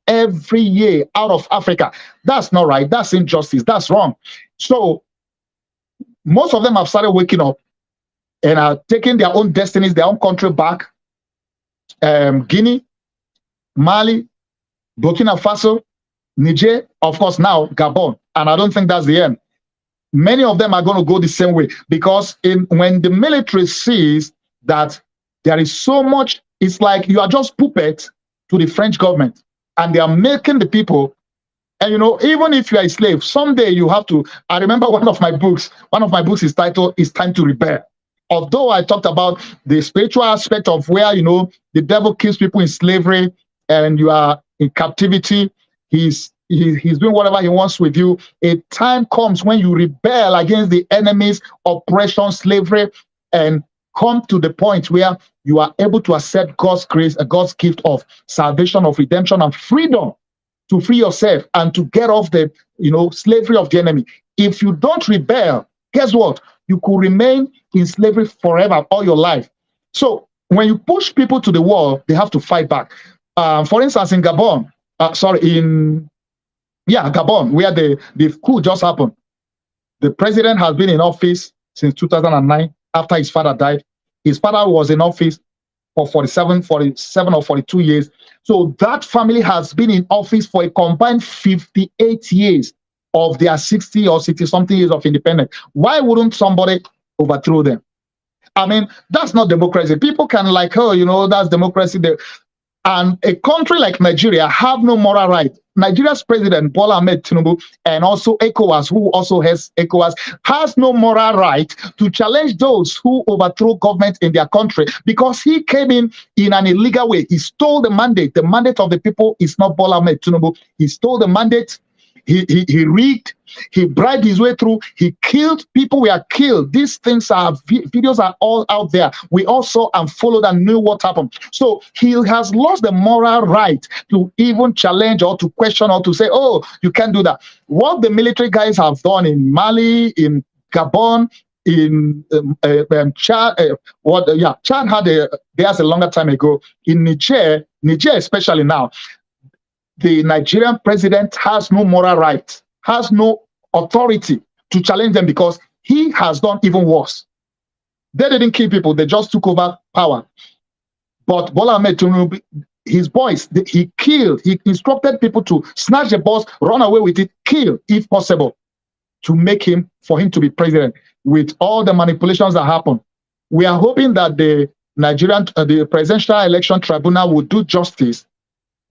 every year out of Africa. That's not right. That's injustice. That's wrong. So most of them have started waking up and are taking their own destinies, their own country back. Guinea, Mali, Burkina Faso, Niger, of course, now Gabon. And I don't think that's the end. Many of them are going to go the same way, because when the military sees that there is so much, it's like you are just puppet to the French government, and they are making the people. And even if you are a slave, someday you have to. I remember one of my books is titled "It's Time to Rebel." Although I talked about the spiritual aspect of where the devil keeps people in slavery and you are in captivity, he's doing whatever he wants with you. A time comes when you rebel against the enemy's oppression, slavery, and come to the point where you are able to accept God's grace, God's gift of salvation, of redemption, and freedom to free yourself and to get off the slavery of the enemy. If you don't rebel, guess what? You could remain in slavery forever, all your life. So when you push people to the wall, they have to fight back. For instance, in Gabon, Gabon, where the coup just happened, the president has been in office since 2009 after his father died. His father was in office for 47 or 42 years. So that family has been in office for a combined 58 years of their 60 or 60-something years of independence. Why wouldn't somebody overthrow them? I mean, that's not democracy. People can that's democracy. And a country like Nigeria have no moral right. Nigeria's president, Bola Ahmed Tinubu, and also ECOWAS, who also has ECOWAS, has no moral right to challenge those who overthrow government in their country, because he came in an illegal way. He stole the mandate. The mandate of the people is not Bola Ahmed Tinubu. He stole the mandate. He rigged, he bribed his way through, he killed, people were killed. These things videos are all out there. We all saw and followed and knew what happened. So he has lost the moral right to even challenge or to question or to say, oh, you can't do that. What the military guys have done in Mali, in Gabon, in Chad, Chad had theirs a longer time ago. In Niger especially now, the Nigerian president has no moral right, has no authority to challenge them, because he has done even worse. They didn't kill people, they just took over power. But Bola Ahmed Tinubu, his boys, he killed, he instructed people to snatch the balls, run away with it, kill if possible, for him to be president. With all the manipulations that happen, we are hoping that the Presidential Election Tribunal will do justice.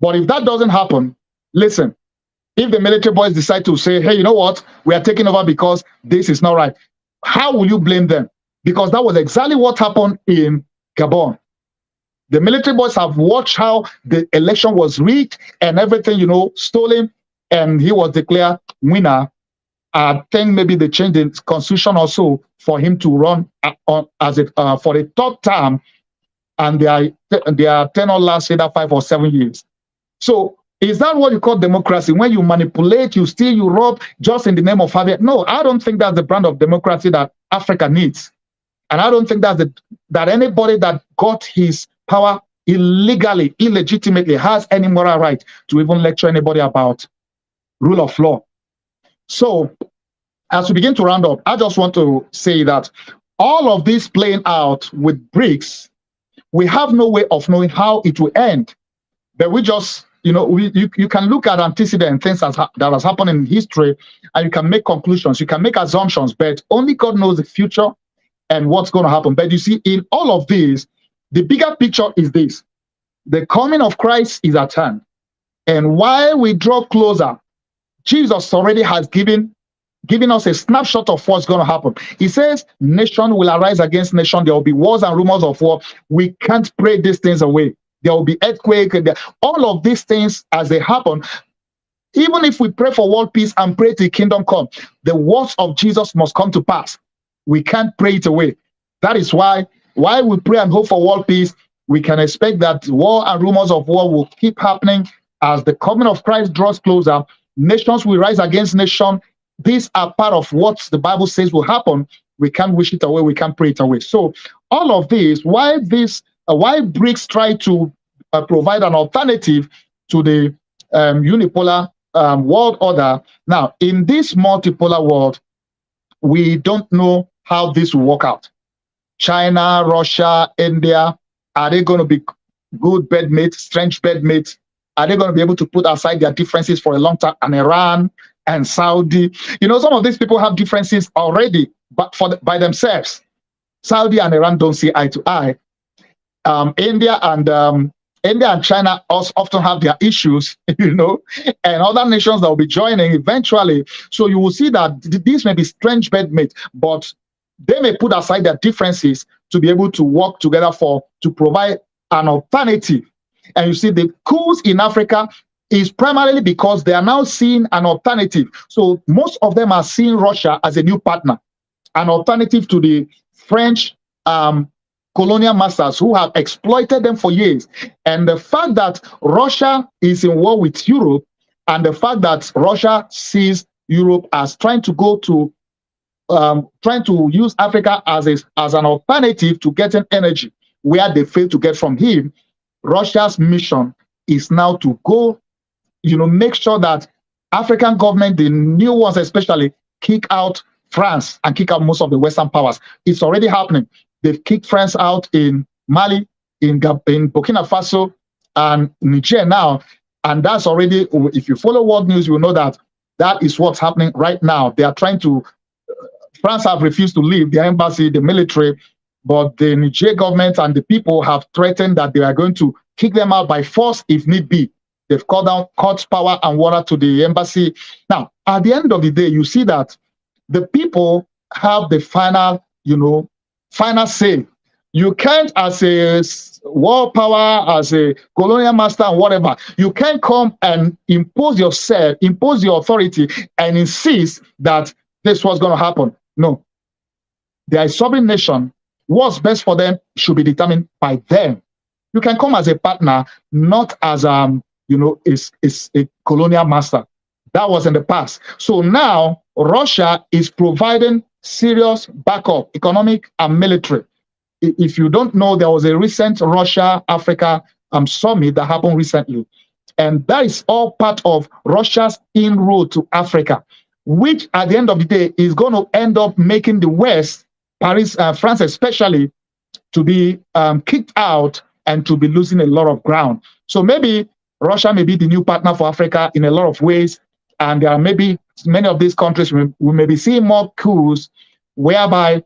But if that doesn't happen, listen, if the military boys decide to say, hey, you know what, we are taking over because this is not right, how will you blame them? Because that was exactly what happened in Gabon. The military boys have watched how the election was rigged and everything, stolen, and he was declared winner I think maybe they changed the constitution also for him to run as a for a third term, and their tenure lasts either 5 or 7 years. So is that what you call democracy? When you manipulate, you steal, you rob, just in the name of having? No, I don't think that's the brand of democracy that Africa needs. And I don't think that anybody that got his power illegally, illegitimately, has any moral right to even lecture anybody about rule of law. So as we begin to round up, I just want to say that all of this playing out with Brics, we have no way of knowing how it will end. But we just, you can look at antecedent things that has happened in history, and you can make conclusions, you can make assumptions, but only God knows the future and what's going to happen. But you see, in all of this, the bigger picture is this: the coming of Christ is at hand. And while we draw closer, Jesus already has given us a snapshot of what's going to happen. He says, nation will arise against nation. There will be wars and rumors of war. We can't pray these things away. There will be earthquake. All of these things, as they happen, even if we pray for world peace and pray to the kingdom come, the words of Jesus must come to pass. We can't pray it away. That is why we pray and hope for world peace, we can expect that war and rumors of war will keep happening as the coming of Christ draws closer. Nations will rise against nation. These are part of what the Bible says will happen. We can't wish it away. We can't pray it away. So all of this, why Brics try to provide an alternative to the unipolar world order. Now, in this multipolar world, we don't know how this will work out. China, Russia, India, are they going to be good bedmates, strange bedmates? Are they going to be able to put aside their differences for a long time? And Iran and Saudi, some of these people have differences already, but by themselves. Saudi and Iran don't see eye to eye. India and China also often have their issues, and other nations that will be joining eventually. So you will see that these may be strange bedmates, but they may put aside their differences to be able to work together to provide an alternative. And you see, the coups in Africa is primarily because they are now seeing an alternative. So most of them are seeing Russia as a new partner, an alternative to the French colonial masters who have exploited them for years. And the fact that Russia is in war with Europe, and the fact that Russia sees Europe as trying to use Africa as an alternative to getting energy where they fail to get from him, Russia's mission is now to go, make sure that African government, the new ones especially, kick out France and kick out most of the Western powers. It's already happening. They've kicked France out in Mali, in Burkina Faso, and Niger now. And that's already, if you follow world news, you will know that is what's happening right now. They are trying to, France have refused to leave their embassy, the military, but the Niger government and the people have threatened that they are going to kick them out by force if need be. They've called down cut power and water to the embassy. Now, at the end of the day, you see that the people have the final say. You can't, as a world power, as a colonial master and whatever, you can't come and impose yourself, impose your authority and insist that this was going to happen. No. They are a sovereign nation. What's best for them should be determined by them. You can come as a partner, not as is a colonial master. That was in the past. So now Russia is providing serious backup, economic and military. If you don't know, there was a recent Russia-Africa summit that happened recently. And that is all part of Russia's inroad to Africa, which at the end of the day is going to end up making the West, Paris, France especially, to be kicked out and to be losing a lot of ground. So maybe Russia may be the new partner for Africa in a lot of ways. And there are maybe many of these countries, we may be seeing more coups whereby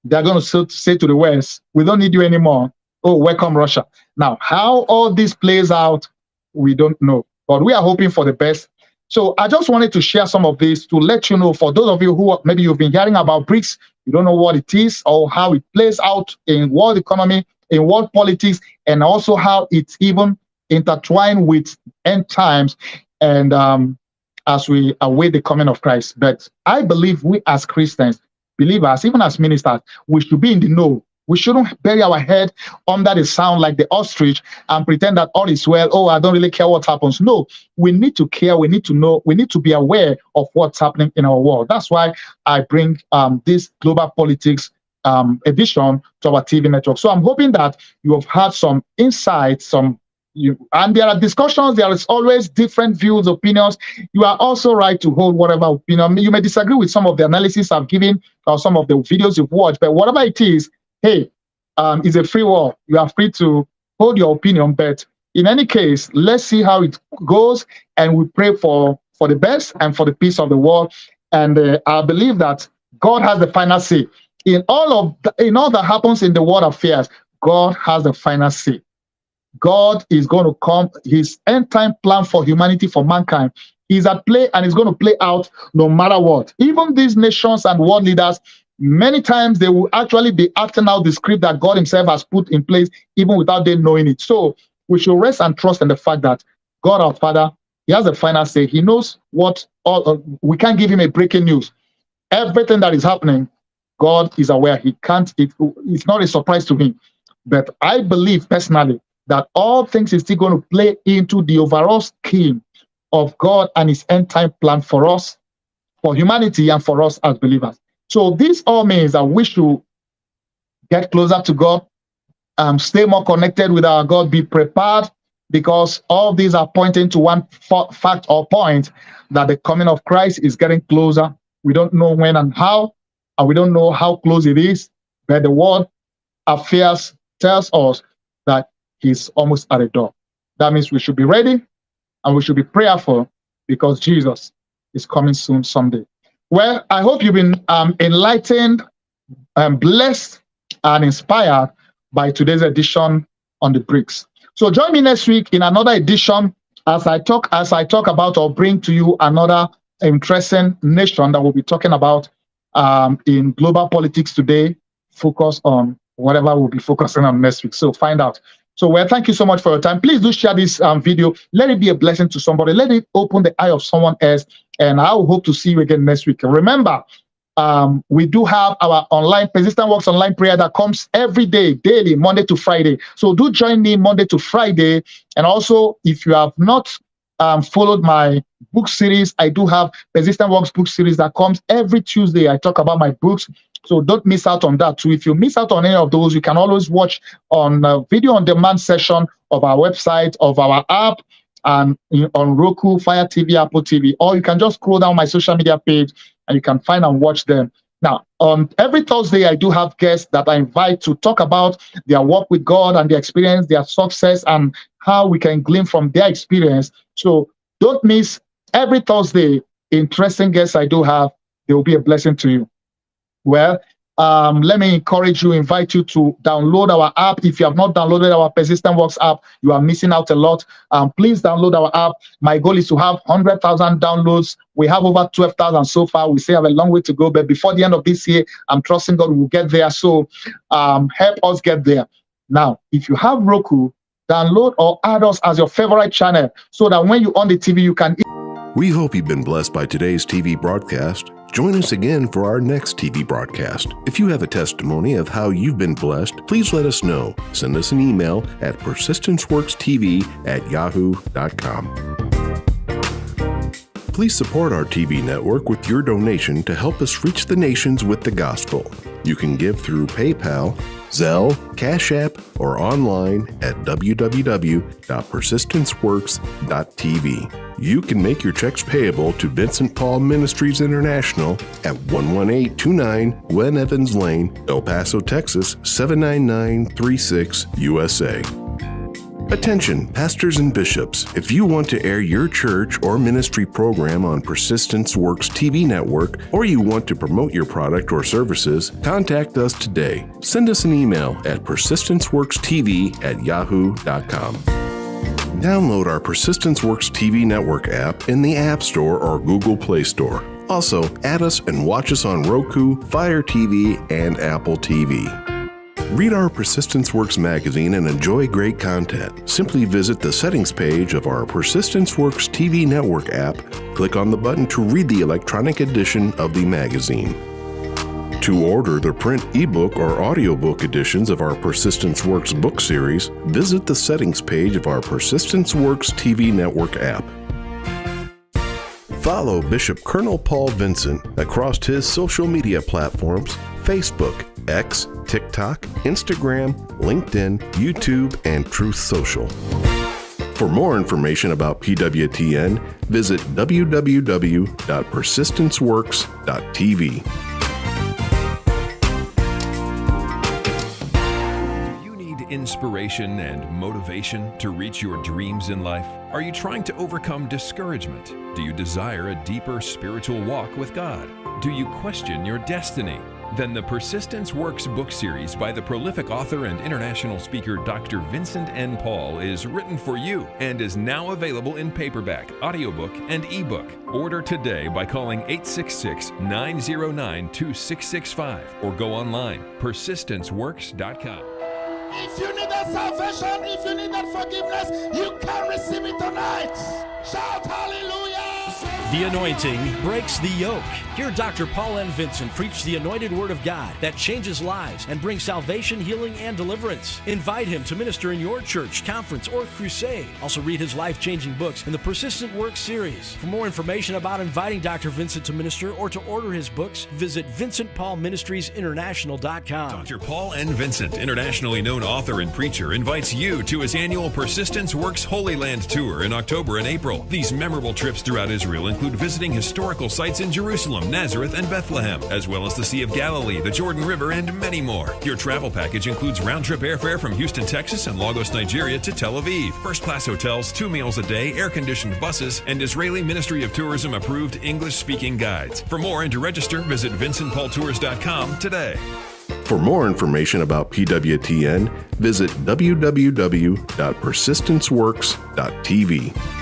they're going to say to the West, we don't need you anymore. Oh, welcome Russia. Now, how all this plays out, we don't know. But we are hoping for the best. So I just wanted to share some of this to let you know, for those of you who maybe you've been hearing about Brics, you don't know what it is or how it plays out in world economy, in world politics, and also how it's even intertwined with end times. And as we await the coming of Christ. But I believe we as Christians, believers, even as ministers, we should be in the know. We shouldn't bury our head under the sound like the ostrich and pretend that all is well. Oh, I don't really care what happens. No, we need to care. We need to know. We need to be aware of what's happening in our world. That's why I bring this global politics edition to our TV network. So I'm hoping that you have had some insights, and there are discussions. There is always different views, opinions. You are also right to hold whatever opinion. You may disagree with some of the analysis I've given or some of the videos you've watched, but whatever it is, hey, it's a free world. You are free to hold your opinion, but in any case, let's see how it goes, and we pray for the best and for the peace of the world. And I believe that God has the final say in all that happens in the world affairs. God has the final say. God is going to come. His end time plan for humanity, for mankind, is at play, and is going to play out no matter what. Even these nations and world leaders, many times they will actually be acting out the script that God himself has put in place, even without them knowing it. So we should rest and trust in the fact that God our Father, he has the final say. He knows what we can't give him a breaking news. Everything that is happening, God is aware. It's not a surprise to him. But I believe personally that all things is still going to play into the overall scheme of God and his end time plan for us, for humanity, and for us as believers. So this all means that we should get closer to God, stay more connected with our God, be prepared, because all these are pointing to one fact or point, that the coming of Christ is getting closer. We don't know when and how, and we don't know how close it is, but the world affairs tells us that he's almost at the door. That means we should be ready and we should be prayerful, because Jesus is coming soon someday. Well, I hope you've been enlightened, blessed, and inspired by today's edition on the Brics. So join me next week in another edition as I talk about or bring to you another interesting nation that we'll be talking about in global politics today. Focus on whatever we'll be focusing on next week. So find out. So, well, thank you so much for your time. Please do share this video. Let it be a blessing to somebody. Let it open the eye of someone else. And I will hope to see you again next week. Remember, we do have our online Persistent Works online prayer that comes every day, daily, Monday to Friday. So do join me Monday to Friday. And also, if you have not followed my book series, I do have Persistent Works book series that comes every Tuesday. I talk about my books. So don't miss out on that too. If you miss out on any of those, you can always watch on video on demand session of our website, of our app, and on Roku, Fire TV, Apple TV, or you can just scroll down my social media page and you can find and watch them. Now, on every Thursday, I do have guests that I invite to talk about their work with God and their experience, their success, and how we can glean from their experience. So don't miss every Thursday. Interesting guests I do have. They will be a blessing to you. Well, let me invite you to download our app. If you have not downloaded our Persistent Works app, you are missing out a lot. Please download our app. My goal is to have 100,000 downloads. We have over 12,000 so far. We still have a long way to go, but before the end of this year, I'm trusting God will get there. So help us get there. Now, if you have Roku, download or add us as your favorite channel so that when you're on the TV, you can. We hope you've been blessed by today's TV broadcast. Join us again for our next TV broadcast. If you have a testimony of how you've been blessed, please let us know. Send us an email at persistenceworkstv@yahoo.com. Please support our TV network with your donation to help us reach the nations with the gospel. You can give through PayPal, Zelle, Cash App, or online at www.persistenceworks.tv. You can make your checks payable to Vincent Paul Ministries International at 11829 Glen Evans Lane, El Paso, Texas 79936, USA. Attention, pastors and bishops. If you want to air your church or ministry program on Persistence Works TV network, or you want to promote your product or services, contact us today. Send us an email at persistenceworkstv@yahoo.com. Download our Persistence Works TV network app in the App Store or Google Play Store. Also, add us and watch us on Roku, Fire TV, and Apple TV. Read our Persistence Works magazine and enjoy great content. Simply visit the settings page of our Persistence Works TV network app, click on the button to read the electronic edition of the magazine. To order the print, ebook, or audiobook editions of our Persistence Works book series, visit the settings page of our Persistence Works TV network app. Follow Bishop Colonel Paul Vincent across his social media platforms: Facebook, X, TikTok, Instagram, LinkedIn, YouTube, and Truth Social. For more information about PWTN, visit www.persistenceworks.tv. Inspiration and motivation to reach your dreams in life? Are you trying to overcome discouragement? Do you desire a deeper spiritual walk with God? Do you question your destiny? Then the Persistence Works book series by the prolific author and international speaker Dr. Vincent N. Paul is written for you and is now available in paperback, audiobook, and ebook. Order today by calling 866-909-2665 or go online, persistenceworks.com. If you need that salvation, if you need that forgiveness, you can receive it tonight. Shout hallelujah. The anointing breaks the yoke. Hear Dr. Paul N. Vincent preach the anointed word of God that changes lives and brings salvation, healing, and deliverance. Invite him to minister in your church, conference, or crusade. Also read his life-changing books in the Persistent Works series. For more information about inviting Dr. Vincent to minister or to order his books, visit VincentPaulMinistriesInternational.com. Dr. Paul N. Vincent, internationally known author and preacher, invites you to his annual Persistence Works Holy Land Tour in October and April. These memorable trips throughout Israel include visiting historical sites in Jerusalem, Nazareth, and Bethlehem, as well as the Sea of Galilee, the Jordan River, and many more. Your travel package includes round-trip airfare from Houston, Texas, and Lagos, Nigeria to Tel Aviv, first-class hotels, 2 meals a day, air-conditioned buses, and Israeli Ministry of Tourism approved English-speaking guides. For more and to register, visit VincentPaulTours.com today. For more information about PWTN, visit www.persistenceworks.tv.